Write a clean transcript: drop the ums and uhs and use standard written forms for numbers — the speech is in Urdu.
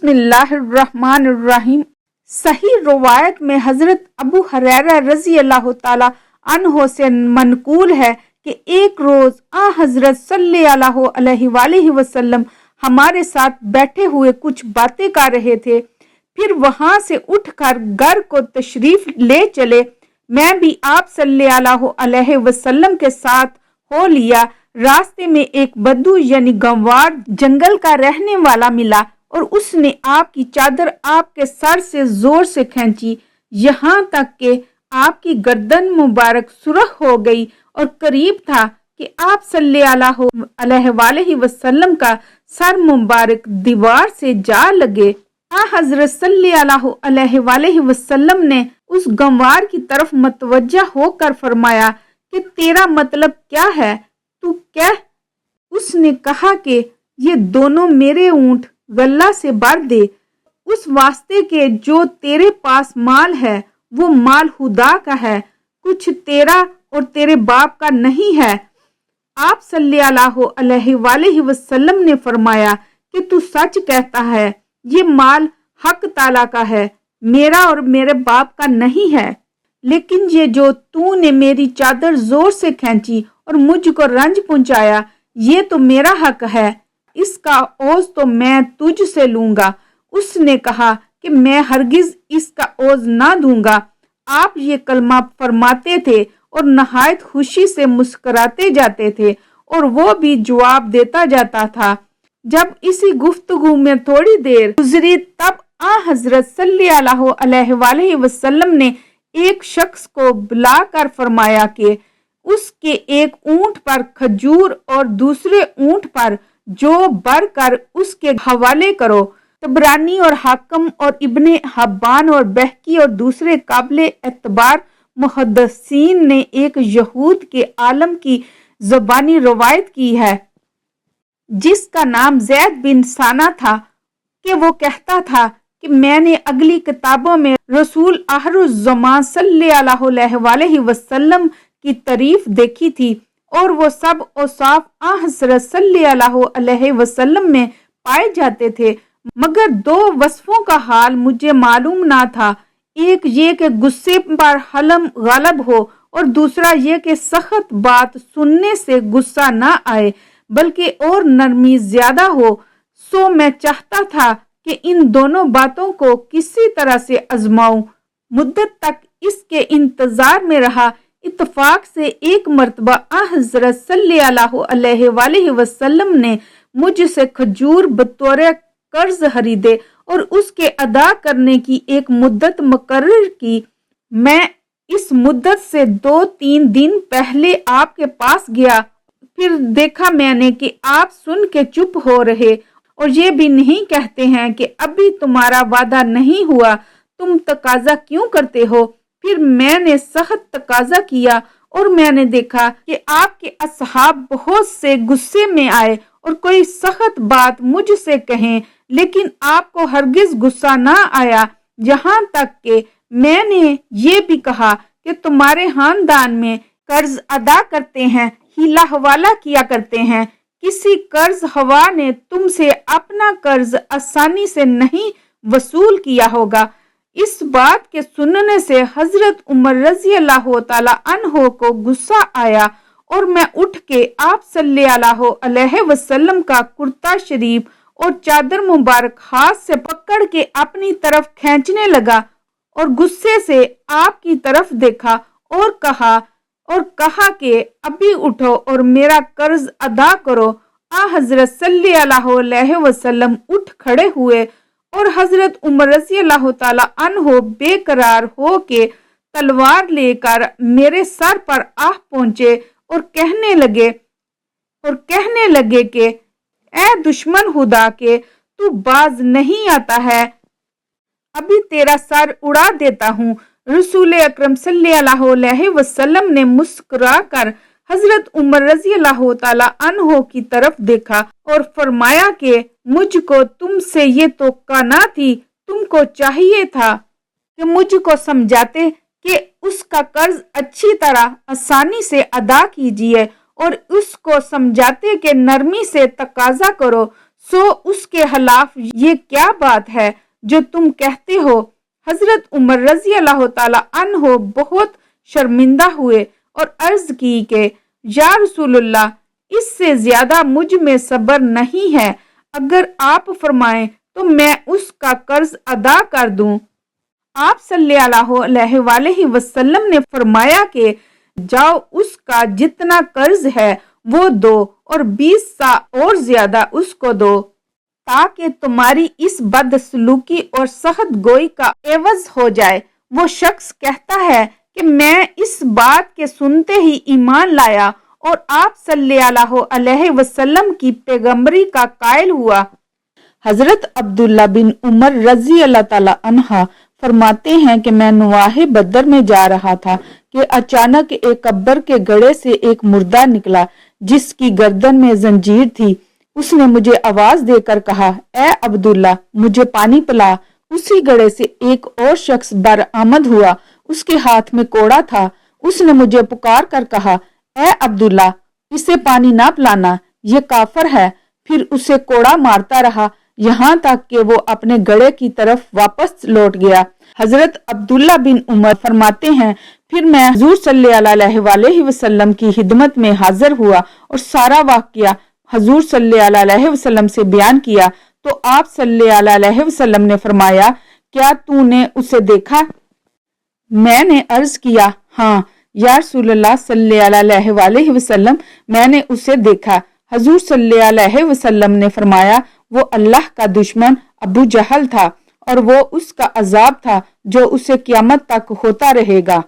بسم اللہ الرحمن الرحیم۔ صحیح روایت میں حضرت ابو ہریرہ رضی اللہ تعالی عنہ سے منقول ہے کہ ایک روز حضرت صلی اللہ علیہ وآلہ وسلم ہمارے ساتھ بیٹھے ہوئے کچھ باتیں کر رہے تھے، پھر وہاں سے اٹھ کر گھر کو تشریف لے چلے۔ میں بھی آپ صلی اللہ علیہ وسلم کے ساتھ ہو لیا۔ راستے میں ایک بدو یعنی گنوار جنگل کا رہنے والا ملا اور اس نے آپ کی چادر آپ کے سر سے زور سے کھینچی، یہاں تک کہ آپ کی گردن مبارک سرخ ہو گئی اور قریب تھا کہ آپ صلی اللہ علیہ وآلہ وسلم کا سر مبارک دیوار سے جا لگے۔ حضرت صلی اللہ علیہ وآلہ وسلم نے اس گنوار کی طرف متوجہ ہو کر فرمایا کہ تیرا مطلب کیا ہے، تو کہہ۔ اس نے کہا کہ یہ دونوں میرے اونٹ غلہ سے بھر دے، اس واسطے کہ جو تیرے پاس مال ہے وہ مال خدا کا ہے، کچھ تیرا اور تیرے باپ کا نہیں ہے۔ آپ صلی اللہ علیہ وآلہ وسلم نے فرمایا کہ تو سچ کہتا ہے، یہ مال حق تعالیٰ کا ہے، میرا اور میرے باپ کا نہیں ہے، لیکن یہ جو تو نے میری چادر زور سے کھینچی اور مجھ کو رنج پہنچایا، یہ تو میرا حق ہے، اس کا عوض تو میں تجھ سے لوں گا۔ اس نے کہا کہ میں ہرگز اس کا عوض نہ دوں گا۔ آپ یہ کلمہ فرماتے تھے اور نہایت خوشی سے مسکراتے جاتے تھے اور وہ بھی جواب دیتا جاتا تھا۔ جب اسی گفتگو میں تھوڑی دیر گزری تب حضرت صلی اللہ علیہ وآلہ وسلم نے ایک شخص کو بلا کر فرمایا کہ اس کے ایک اونٹ پر کھجور اور دوسرے اونٹ پر جو بھر کر اس کے حوالے کرو۔ طبرانی اور حاکم اور ابن حبان اور بہقی اور دوسرے قابل اعتبار محدثین نے ایک یہود کے عالم کی زبانی روایت کی ہے جس کا نام زید بن ثانہ تھا کہ وہ کہتا تھا کہ میں نے اگلی کتابوں میں رسول آخر الزمان صلی اللہ علیہ وآلہ وسلم کی تعریف دیکھی تھی اور وہ سب اوصاف حضرت صلی اللہ علیہ وسلم میں پائے جاتے تھے، مگر دو وصفوں کا حال مجھے معلوم نہ تھا، ایک یہ کہ غصے پر حلم غالب ہو اور دوسرا یہ کہ سخت بات سننے سے غصہ نہ آئے بلکہ اور نرمی زیادہ ہو۔ سو میں چاہتا تھا کہ ان دونوں باتوں کو کسی طرح سے آزماؤں۔ مدت تک اس کے انتظار میں رہا۔ اتفاق سے ایک مرتبہ حضرت صلی اللہ علیہ وآلہ وسلم نے مجھ سے کھجور بطور قرض خریدے اور اس کے ادا کرنے کی ایک مدت مقرر کی۔ میں اس مدت سے 2-3 دن پہلے آپ کے پاس گیا، پھر دیکھا میں نے کہ آپ سن کے چپ ہو رہے اور یہ بھی نہیں کہتے ہیں کہ ابھی تمہارا وعدہ نہیں ہوا، تم تقاضا کیوں کرتے ہو؟ پھر میں نے سخت تقاضا کیا اور میں نے دیکھا کہ آپ کے اصحاب بہت سے غصے میں آئے اور کوئی سخت بات مجھ سے کہیں، لیکن آپ کو ہرگز غصہ نہ آیا، یہاں تک کہ میں نے یہ بھی کہا کہ تمہارے خاندان میں قرض ادا کرتے ہیں، ہیلا حوالہ کیا کرتے ہیں، کسی قرض خواہ نے تم سے اپنا قرض آسانی سے نہیں وصول کیا ہوگا۔ اس بات کے سننے سے حضرت عمر رضی اللہ تعالی عنہ کو غصہ آیا اور میں اٹھ کے آپ صلی اللہ علیہ وسلم کا کرتا شریف اور چادر مبارک ہاتھ سے پکڑ کے اپنی طرف کھینچنے لگا اور غصے سے آپ کی طرف دیکھا اور کہا کہ ابھی اٹھو اور میرا قرض ادا کرو۔ حضرت صلی اللہ علیہ وسلم اٹھ کھڑے ہوئے اور حضرت عمر رضی اللہ تعالی عنہ بے قرار ہو کے تلوار لے کر میرے سر پر پہنچے اور کہنے لگے کہ اے دشمن خدا کے، تو باز نہیں آتا ہے، ابھی تیرا سر اڑا دیتا ہوں۔ رسول اکرم صلی اللہ علیہ وسلم نے مسکرا کر حضرت عمر رضی اللہ تعالی عنہ کی طرف دیکھا اور فرمایا کہ مجھ کو تم سے یہ توقع نہ تھی، تم کو چاہیے تھا کہ مجھ کو سمجھاتے کہ اس کا قرض اچھی طرح آسانی سے ادا کیجیے اور اس کو سمجھاتے کہ نرمی سے تقاضا کرو۔ سو اس کے خلاف یہ کیا بات ہے جو تم کہتے ہو؟ حضرت عمر رضی اللہ تعالیٰ عنہ بہت شرمندہ ہوئے اور عرض کی کہ یا رسول اللہ، اس سے زیادہ مجھ میں صبر نہیں ہے، اگر آپ فرمائیں تو میں اس کا قرض ادا کر دوں۔ آپ صلی اللہ علیہ وآلہ وسلم نے فرمایا کہ جاؤ، اس کا جتنا قرض ہے وہ دو اور 20 سا اور زیادہ اس کو دو، تاکہ تمہاری اس بدسلوکی اور سخت گوئی کا عوض ہو جائے۔ وہ شخص کہتا ہے کہ میں اس بات کے سنتے ہی ایمان لایا اور آپ صلی اللہ علیہ وسلم کی پیغمبری کا قائل ہوا۔ حضرت عبداللہ بن عمر رضی اللہ تعالیٰ عنہ فرماتے ہیں کہ میں نواح بدر میں جا رہا تھا کہ اچانک ایک قبر کے گڑھے سے ایک مردہ نکلا جس کی گردن میں زنجیر تھی۔ اس نے مجھے آواز دے کر کہا، اے عبداللہ، مجھے پانی پلا۔ اسی گڑھے سے ایک اور شخص برآمد ہوا، اس کے ہاتھ میں کوڑا تھا۔ اس نے مجھے پکار کر کہا، اے عبداللہ، اسے پانی نہ پلانا، یہ کافر ہے۔ پھر اسے کوڑا مارتا رہا یہاں تک کہ وہ اپنے گڑھے کی طرف واپس لوٹ گیا۔ حضرت عبداللہ بن عمر فرماتے ہیں، پھر میں حضور صلی اللہ علیہ وآلہ وسلم کی خدمت میں حاضر ہوا اور سارا واقعہ حضور صلی اللہ علیہ وسلم سے بیان کیا تو آپ صلی اللہ علیہ وسلم نے فرمایا، کیا تو نے اسے دیکھا؟ میں نے عرض کیا، ہاں یا رسول اللہ صلی اللہ علیہ وآلہ وسلم، میں نے اسے دیکھا۔ حضور صلی اللہ علیہ وسلم نے فرمایا، وہ اللہ کا دشمن ابو جہل تھا اور وہ اس کا عذاب تھا جو اسے قیامت تک ہوتا رہے گا۔